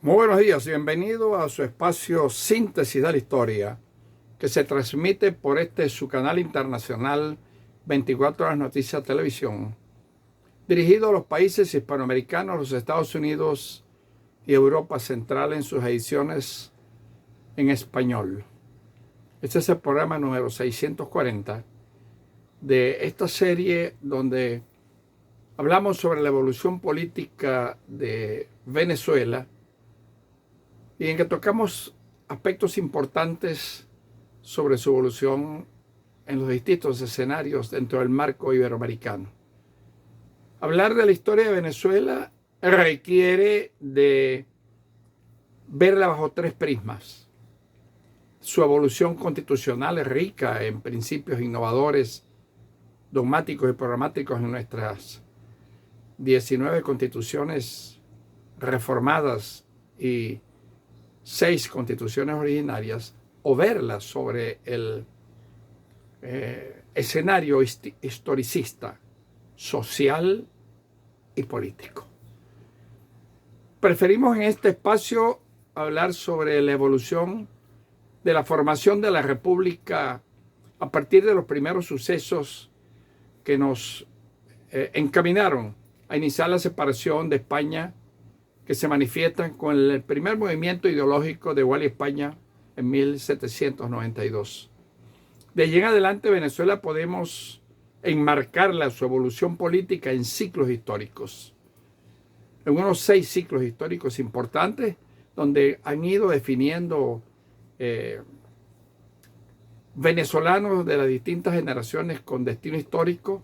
Muy buenos días, bienvenido a su espacio Síntesis de la Historia, que se transmite por su canal internacional 24 Horas Noticias Televisión, dirigido a los países hispanoamericanos, los Estados Unidos y Europa Central en sus ediciones en español. Este es el programa número 640 de esta serie donde hablamos sobre la evolución política de Venezuela y en que tocamos aspectos importantes sobre su evolución en los distintos escenarios dentro del marco iberoamericano. Hablar de la historia de Venezuela requiere de verla bajo tres prismas. Su evolución constitucional es rica en principios innovadores, dogmáticos y programáticos en nuestras 19 constituciones reformadas y 6 constituciones originarias, o verlas sobre el escenario historicista, social y político. Preferimos en este espacio hablar sobre la evolución de la formación de la República a partir de los primeros sucesos que nos encaminaron a iniciar la separación de España, que se manifiestan con el primer movimiento ideológico de Iguala y España en 1792. De allí en adelante, Venezuela podemos enmarcarla, su evolución política, en ciclos históricos, en unos 6 ciclos históricos importantes, donde han ido definiendo venezolanos de las distintas generaciones con destino histórico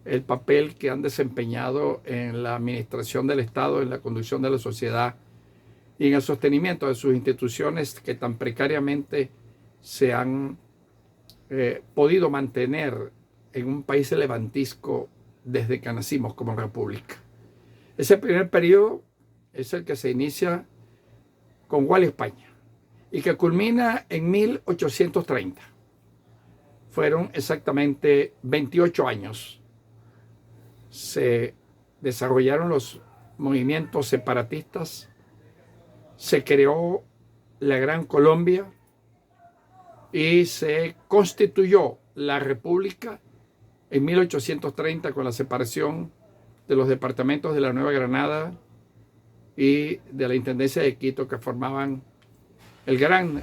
el papel que han desempeñado en la administración del Estado, en la conducción de la sociedad y en el sostenimiento de sus instituciones que tan precariamente se han podido mantener en un país levantisco desde que nacimos como república. Ese primer periodo es el que se inicia con Iguala y España y que culmina en 1830. Fueron exactamente 28 años. Se desarrollaron los movimientos separatistas, se creó la Gran Colombia y se constituyó la República en 1830 con la separación de los departamentos de la Nueva Granada y de la Intendencia de Quito, que formaban el gran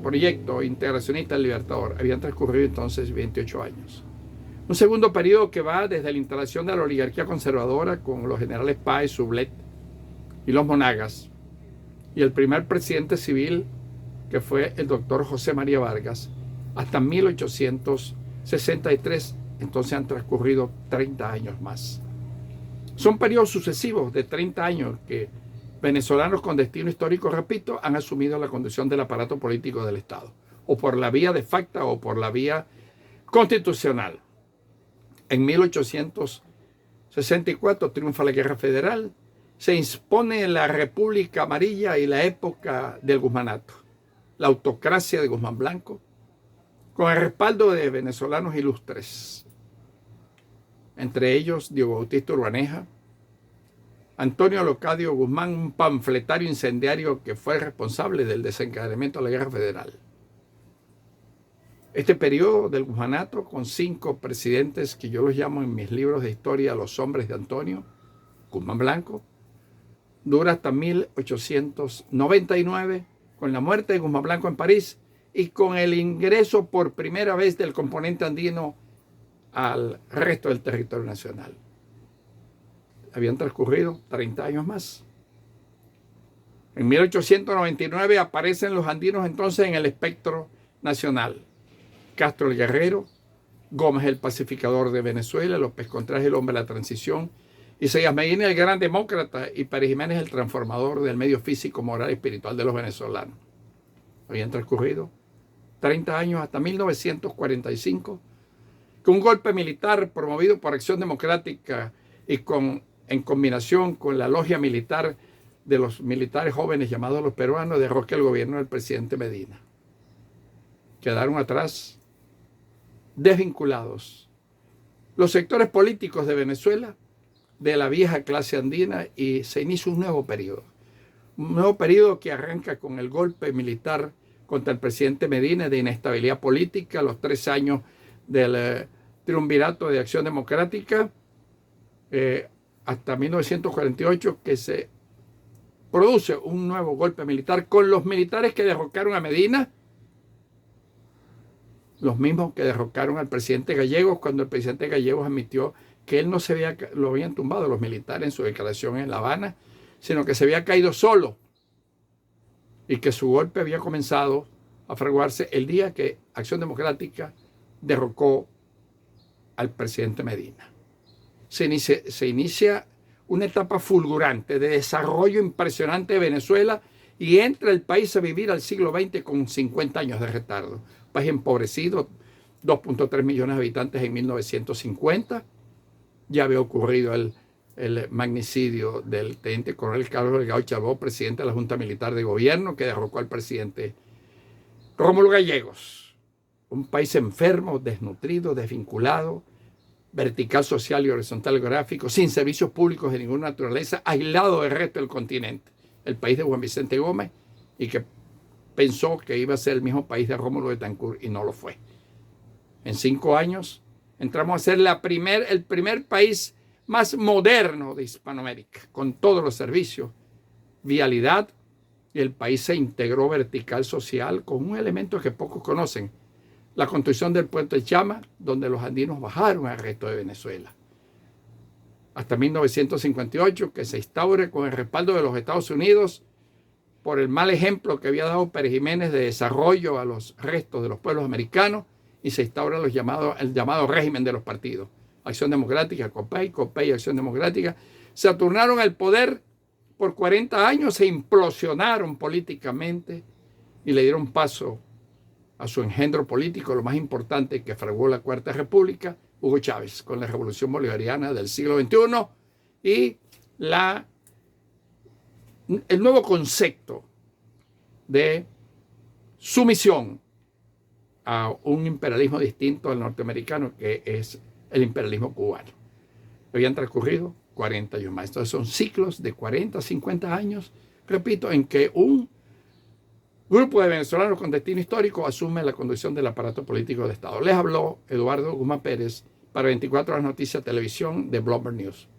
proyecto integracionista del Libertador. Habían transcurrido entonces 28 años. Un segundo periodo que va desde la instalación de la oligarquía conservadora con los generales Páez, Sublet y los Monagas, y el primer presidente civil, que fue el doctor José María Vargas, hasta 1863. Entonces han transcurrido 30 años más. Son periodos sucesivos de 30 años que venezolanos con destino histórico, repito, han asumido la conducción del aparato político del Estado, o por la vía de facto o por la vía constitucional. En 1864 triunfa la Guerra Federal, se impone la República Amarilla y la época del Guzmanato, la autocracia de Guzmán Blanco, con el respaldo de venezolanos ilustres, entre ellos Diego Bautista Urbaneja, Antonio Locadio Guzmán, un panfletario incendiario que fue responsable del desencadenamiento de la Guerra Federal. Este periodo del Guzmanato, con 5 presidentes que yo los llamo en mis libros de historia los hombres de Antonio Guzmán Blanco, dura hasta 1899, con la muerte de Guzmán Blanco en París y con el ingreso por primera vez del componente andino al resto del territorio nacional. Habían transcurrido 30 años más. En 1899 aparecen los andinos entonces en el espectro nacional. Castro el guerrero, Gómez el pacificador de Venezuela, López Contreras el hombre de la transición, Isaías Medina el gran demócrata y Pérez Jiménez el transformador del medio físico, moral y espiritual de los venezolanos. Habían transcurrido 30 años hasta 1945, que un golpe militar promovido por Acción Democrática y en combinación con la logia militar de los militares jóvenes llamados los peruanos, derroca el gobierno del presidente Medina. Quedaron atrás desvinculados los sectores políticos de Venezuela de la vieja clase andina y se inicia un nuevo periodo. Un nuevo periodo que arranca con el golpe militar contra el presidente Medina de inestabilidad política, los 3 años del triunvirato de Acción Democrática, hasta 1948, que se produce un nuevo golpe militar con los militares que derrocaron a Medina, los mismos que derrocaron al presidente Gallegos cuando el presidente Gallegos admitió que él no se había, lo habían tumbado los militares en su declaración en La Habana, sino que se había caído solo y que su golpe había comenzado a fraguarse el día que Acción Democrática derrocó al presidente Medina. Se inicia una etapa fulgurante de desarrollo impresionante de Venezuela y entra el país a vivir al siglo XX con 50 años de retardo. Un país empobrecido, 2.3 millones de habitantes en 1950. Ya había ocurrido el magnicidio del teniente coronel Carlos Delgado Chabó, presidente de la Junta Militar de Gobierno, que derrocó al presidente Rómulo Gallegos. Un país enfermo, desnutrido, desvinculado, vertical, social y horizontal geográfico, sin servicios públicos de ninguna naturaleza, aislado del resto del continente. El país de Juan Vicente Gómez, y que pensó que iba a ser el mismo país de Rómulo Betancourt y no lo fue. En 5 años entramos a ser el primer país más moderno de Hispanoamérica, con todos los servicios, vialidad, y el país se integró vertical social con un elemento que pocos conocen: la construcción del puente de Chama, donde los andinos bajaron al resto de Venezuela. Hasta 1958, que se instaure con el respaldo de los Estados Unidos por el mal ejemplo que había dado Pérez Jiménez de desarrollo a los restos de los pueblos americanos, y se instaura el llamado régimen de los partidos. Acción Democrática, COPEI, Acción Democrática, se turnaron el poder por 40 años, se implosionaron políticamente y le dieron paso a su engendro político, lo más importante que fraguó la Cuarta República, Hugo Chávez, con la Revolución Bolivariana del siglo XXI y el nuevo concepto de sumisión a un imperialismo distinto al norteamericano, que es el imperialismo cubano. Habían transcurrido 40 años más. Entonces son ciclos de 40, 50 años, repito, en que un grupo de venezolanos con destino histórico asume la conducción del aparato político del Estado. Les habló Eduardo Guzmán Pérez para 24 Horas Noticias Televisión de Bloomberg News.